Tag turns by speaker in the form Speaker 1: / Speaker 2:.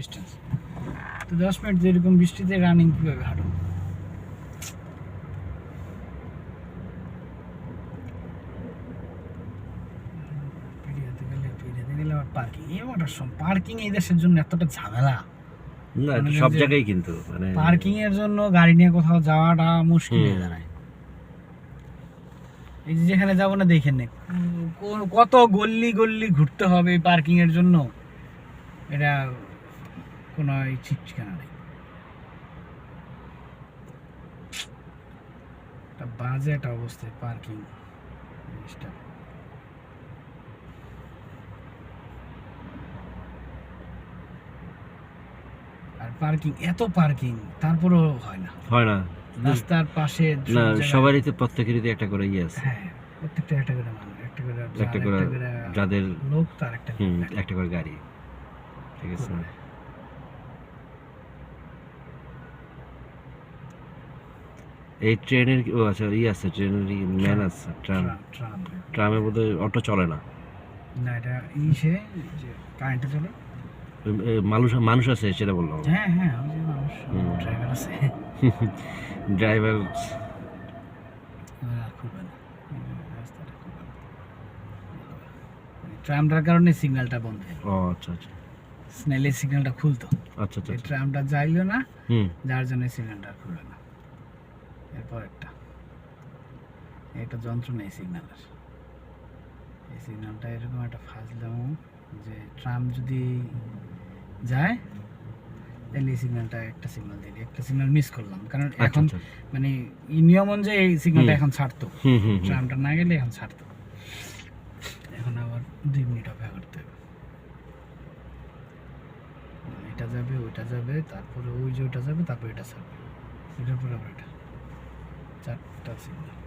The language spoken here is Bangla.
Speaker 1: ডিস্টেন্স। তো 10 মিনিট যেরকম বৃষ্টিতে রানিং কীভাবে হাঁটো? পেরিয়ে গেলে আবার পার্কিং, এই পার্কিং এই দেশের জন্য এতটা ঝামেলা।
Speaker 2: না, এটা সব জায়গায় কিন্তু মানে
Speaker 1: পার্কিং এর জন্য গাড়ি নিয়ে কোথাও যাওয়াটা মুশকিল হয়ে দাঁড়ায়। এই যে যেখানে যাবো না দেখেন না, কত গল্লি গল্লি ঘুরতে হবে পার্কিং এর জন্য, এটা কোনো ঠিক ঠিকানা নেই। একটা বাজে একটা অবস্থায় পার্কিং জিনিসটা। আর পার্কিং, এত পার্কিং তারপরেও হয় না রাস্তার পাশে।
Speaker 2: না, সবারই তো প্রত্যেকেরই একটা করে আছে।
Speaker 1: হ্যাঁ, প্রত্যেকটা একটা করে মানুষ,
Speaker 2: একটা করে যাদের
Speaker 1: লোক, তার একটা
Speaker 2: করে গাড়ি। ঠিক আছে। এই ট্রেনের আচ্ছা আছে, ট্রেনের ম্যান আছে, ট্রামে বোধহয় অটো চলে না।
Speaker 1: না, এটা যে কারেন্টে চলে।
Speaker 2: মানুষ আছে সেটা বললাম।
Speaker 1: হ্যাঁ হ্যাঁ, ওই যে মানুষ, ড্রাইভার আছে।
Speaker 2: ড্রাইভার
Speaker 1: ট্রামটার কারণে সিগন্যালটা বন্ধ হয়ে গেল।
Speaker 2: ও আচ্ছা আচ্ছা,
Speaker 1: স্নেলের সিগন্যালটা খুলতো।
Speaker 2: আচ্ছা আচ্ছা,
Speaker 1: ট্রামটা যাইলো না, যার জন্য সিগন্যালটা খুললো না। এরপর একটা যন্ত্র নেই সিগন্যালের। এই সিগন্যালটা এরকম একটা ফাজলাম যে ট্রাম যদি যায় তাহলে এই সিগন্যালটা একটা সিগন্যাল দিই, একটা সিগন্যাল মিস করলাম, কারণ এখন মানে নিয়ম অনুযায়ী এই সিগন্যালটা এখন ছাড়তো, ট্রামটা না গেলে এখন ছাড়তো। এখন আবার 2 মিনিট অপেক্ষা করতে হবে। এটা যাবে, ওইটা যাবে, তারপরে ওই যে ওটা যাবে, তারপরে এটা ছাড়বে, এটার পরে আবার এটা, 4টা সিগন্যাল।